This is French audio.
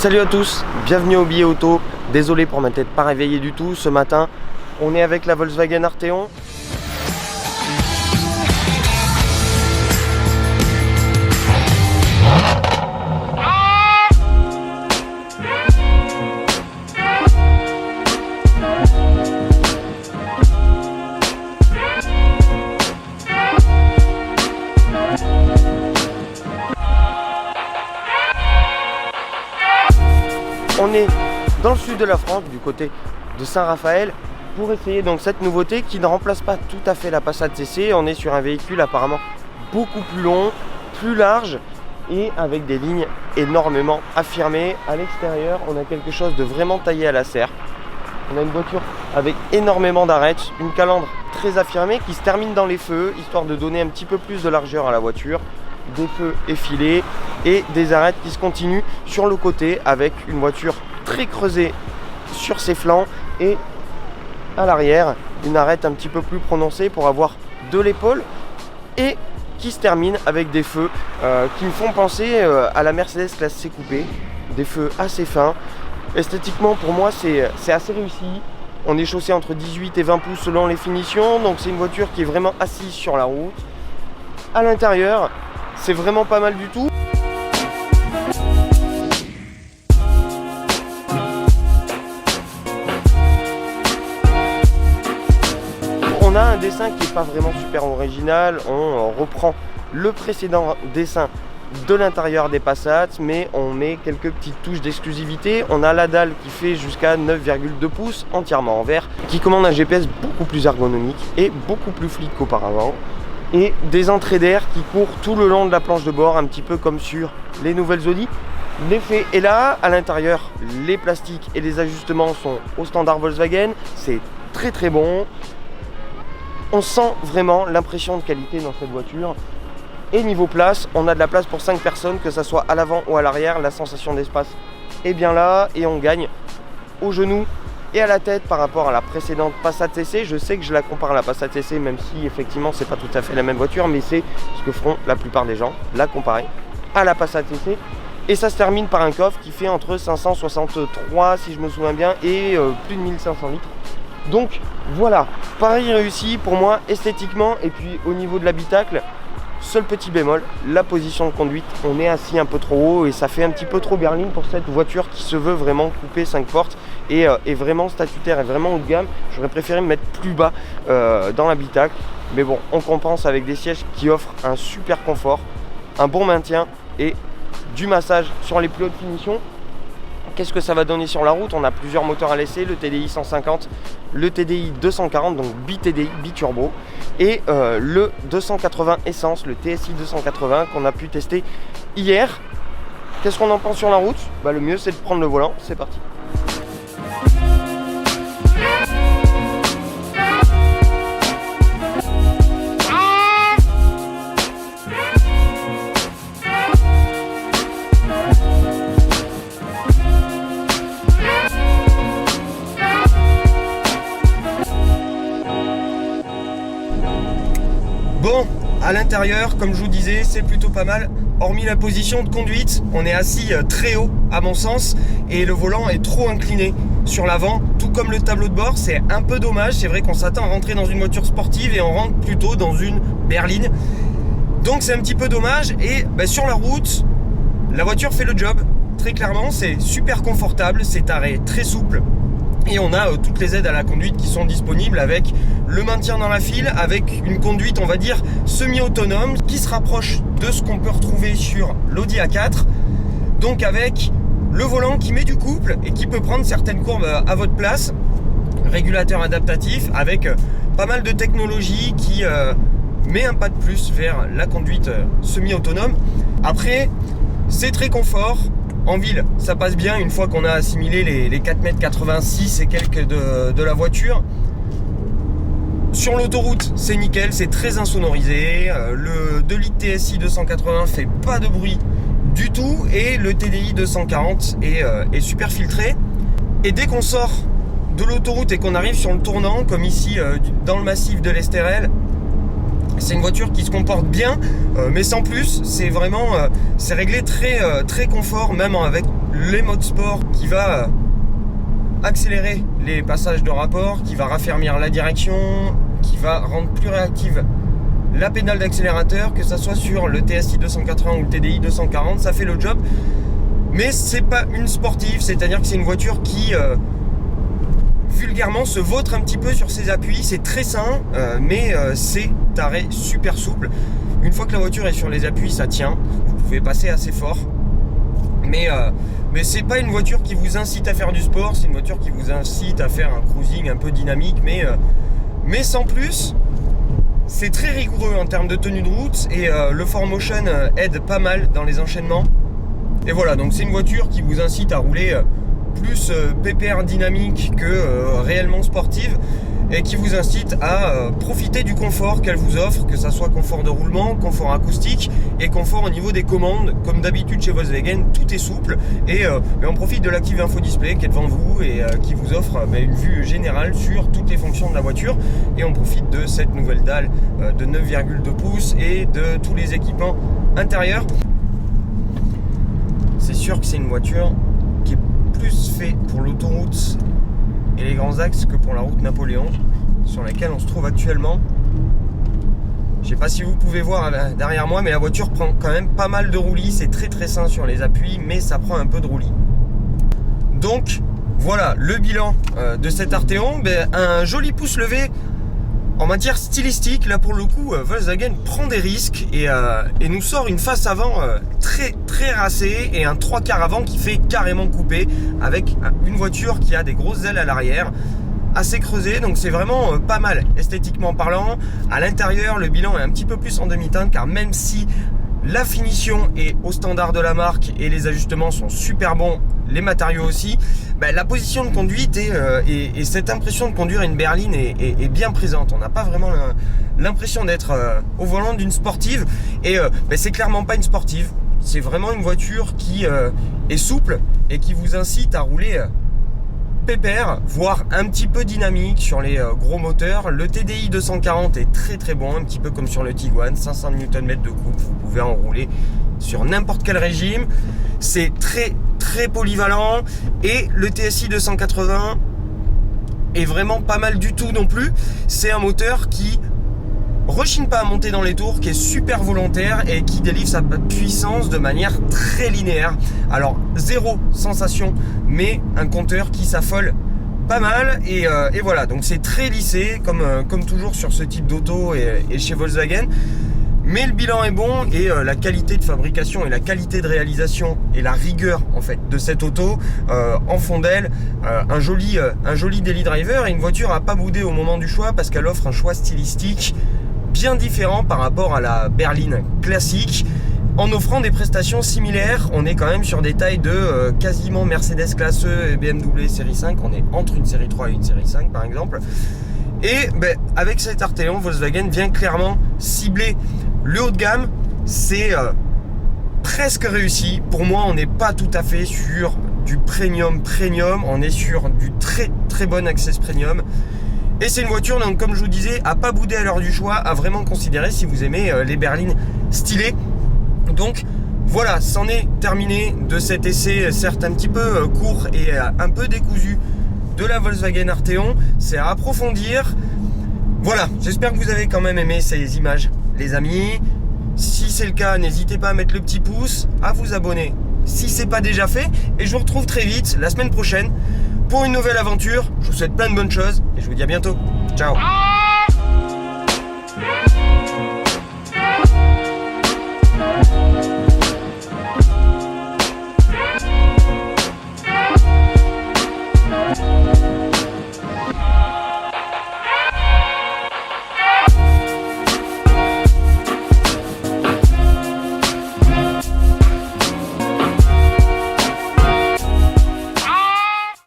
Salut à tous, bienvenue au Billet Auto. Désolé pour ma tête pas réveillée du tout. Ce matin, on est avec la Volkswagen Arteon. On est dans le sud de la France, du côté de Saint-Raphaël, pour essayer donc cette nouveauté qui ne remplace pas tout à fait la Passat CC. On est sur un véhicule apparemment beaucoup plus long, plus large et avec des lignes énormément affirmées. À l'extérieur, on a quelque chose de vraiment taillé à la serre. On a une voiture avec énormément d'arêtes, une calandre très affirmée qui se termine dans les feux, histoire de donner un petit peu plus de largeur à la voiture. Des feux effilés et des arêtes qui se continuent sur le côté avec une voiture très creusée sur ses flancs et à l'arrière une arête un petit peu plus prononcée pour avoir de l'épaule et qui se termine avec des feux qui me font penser à la Mercedes classe C coupé, des feux assez fins. Esthétiquement pour moi c'est assez réussi. On est chaussé entre 18 et 20 pouces selon les finitions, donc c'est une voiture qui est vraiment assise sur la route. À l'intérieur, c'est vraiment pas mal du tout. On a un dessin qui n'est pas vraiment super original. On reprend le précédent dessin de l'intérieur des Passat, mais on met quelques petites touches d'exclusivité. On a la dalle qui fait jusqu'à 9,2 pouces entièrement en verre, qui commande un GPS beaucoup plus ergonomique et beaucoup plus fluide qu'auparavant. Et des entrées d'air qui courent tout le long de la planche de bord, un petit peu comme sur les nouvelles Audi. L'effet est là, à l'intérieur, les plastiques et les ajustements sont au standard Volkswagen, c'est très très bon. On sent vraiment l'impression de qualité dans cette voiture. Et niveau place, on a de la place pour 5 personnes, que ce soit à l'avant ou à l'arrière, la sensation d'espace est bien là et on gagne au genou et à la tête par rapport à la précédente Passat CC. Je sais que je la compare à la Passat CC, même si effectivement c'est pas tout à fait la même voiture, mais c'est ce que feront la plupart des gens, la comparer à la Passat CC. Et ça se termine par un coffre qui fait entre 563 si je me souviens bien et plus de 1500 litres. Donc voilà, pari réussi pour moi esthétiquement. Et puis au niveau de l'habitacle, seul petit bémol, la position de conduite, on est assis un peu trop haut et ça fait un petit peu trop berline pour cette voiture qui se veut vraiment couper 5 portes et vraiment statutaire et vraiment haut de gamme. J'aurais préféré me mettre plus bas dans l'habitacle, mais bon, on compense avec des sièges qui offrent un super confort, un bon maintien et du massage sur les plus hautes finitions. Qu'est-ce que ça va donner sur la route? On a plusieurs moteurs à l'essai, le TDI 150, le TDI 240, donc bi-TDI, bi-turbo, et le 280 essence, le TSI 280 qu'on a pu tester hier. Qu'est-ce qu'on en pense sur la route? Le mieux c'est de prendre le volant, c'est parti. Bon, à l'intérieur, comme je vous disais, c'est plutôt pas mal. Hormis la position de conduite, on est assis très haut à mon sens et le volant est trop incliné sur l'avant, tout comme le tableau de bord. C'est un peu dommage, c'est vrai qu'on s'attend à rentrer dans une voiture sportive et on rentre plutôt dans une berline. Donc c'est un petit peu dommage et sur la route, la voiture fait le job. Très clairement, c'est super confortable, c'est arrêt très souple. Et on a toutes les aides à la conduite qui sont disponibles avec le maintien dans la file, avec une conduite on va dire semi-autonome qui se rapproche de ce qu'on peut retrouver sur l'Audi A4. Donc avec le volant qui met du couple et qui peut prendre certaines courbes à votre place, régulateur adaptatif avec pas mal de technologie qui met un pas de plus vers la conduite semi-autonome. Après, c'est très confort. En ville, ça passe bien une fois qu'on a assimilé les 4,86 m et quelques de la voiture. Sur l'autoroute, c'est nickel, c'est très insonorisé. Le 2 litres TSI 280 fait pas de bruit du tout et le TDI 240 est super filtré. Et dès qu'on sort de l'autoroute et qu'on arrive sur le tournant, comme ici dans le massif de l'Estérel, c'est une voiture qui se comporte bien, mais sans plus. C'est vraiment, c'est réglé très confort, même avec les modes sport qui va accélérer les passages de rapport, qui va raffermir la direction, qui va rendre plus réactive la pédale d'accélérateur, que ça soit sur le TSI 280 ou le TDI 240, ça fait le job. Mais c'est pas une sportive, c'est-à-dire que c'est une voiture qui vulgairement se vautre un petit peu sur ses appuis. C'est très sain, mais c'est taré super souple. Une fois que la voiture est sur les appuis, ça tient. Vous pouvez passer assez fort. Mais c'est pas une voiture qui vous incite à faire du sport, c'est une voiture qui vous incite à faire un cruising un peu dynamique, mais sans plus. C'est très rigoureux en termes de tenue de route et le 4Motion aide pas mal dans les enchaînements. Et voilà, donc c'est une voiture qui vous incite à rouler plus pépère dynamique que réellement sportive, et qui vous incite à profiter du confort qu'elle vous offre, que ça soit confort de roulement, confort acoustique et confort au niveau des commandes. Comme d'habitude chez Volkswagen, tout est souple et on profite de l'Active Info Display qui est devant vous et qui vous offre une vue générale sur toutes les fonctions de la voiture, et on profite de cette nouvelle dalle de 9,2 pouces et de tous les équipements intérieurs. C'est sûr que c'est une voiture qui est plus faite pour l'autoroute et les grands axes que pour la route Napoléon sur laquelle on se trouve actuellement. Je sais pas si vous pouvez voir derrière moi, mais la voiture prend quand même pas mal de roulis. C'est très très sain sur les appuis, mais ça prend un peu de roulis. Donc voilà le bilan de cet Arteon. Un joli pouce levé en matière stylistique. Là pour le coup, Volkswagen prend des risques et nous sort une face avant très très racée et un 3/4 avant qui fait carrément couper, avec une voiture qui a des grosses ailes à l'arrière, assez creusées, donc c'est vraiment pas mal esthétiquement parlant. À l'intérieur, le bilan est un petit peu plus en demi-teinte, car même si la finition est au standard de la marque et les ajustements sont super bons, les matériaux aussi, la position de conduite et cette impression de conduire une berline est bien présente. On n'a pas vraiment l'impression d'être au volant d'une sportive, et c'est clairement pas une sportive. C'est vraiment une voiture qui est souple et qui vous incite à rouler pépère, voire un petit peu dynamique sur les gros moteurs. Le TDI 240 est très très bon, un petit peu comme sur le Tiguan, 500 Nm de coupe, vous pouvez en rouler sur n'importe quel régime. C'est très très polyvalent, et le TSI 280 est vraiment pas mal du tout non plus. C'est un moteur qui rechigne pas à monter dans les tours, qui est super volontaire et qui délivre sa puissance de manière très linéaire. Alors zéro sensation, mais un compteur qui s'affole pas mal, et voilà, donc c'est très lissé comme toujours sur ce type d'auto et chez Volkswagen. Mais le bilan est bon, et la qualité de fabrication et la qualité de réalisation et la rigueur en fait de cette auto en font d'elle un joli daily driver, et une voiture à pas bouder au moment du choix, parce qu'elle offre un choix stylistique bien différent par rapport à la berline classique, en offrant des prestations similaires. On est quand même sur des tailles de quasiment Mercedes classe E et BMW série 5, on est entre une série 3 et une série 5 par exemple. Et avec cet Arteon, Volkswagen vient clairement cibler le haut de gamme. C'est presque réussi. Pour moi, on n'est pas tout à fait sur du premium, on est sur du très très bon Access Premium. Et c'est une voiture, donc, comme je vous disais, à pas bouder à l'heure du choix, à vraiment considérer si vous aimez les berlines stylées. Donc voilà, c'en est terminé de cet essai, certes un petit peu court et un peu décousu, de la Volkswagen Arteon. C'est à approfondir. Voilà, j'espère que vous avez quand même aimé ces images, les amis. Si c'est le cas, n'hésitez pas à mettre le petit pouce, à vous abonner si c'est pas déjà fait, et je vous retrouve très vite la semaine prochaine pour une nouvelle aventure. Je vous souhaite plein de bonnes choses et je vous dis à bientôt. Ciao.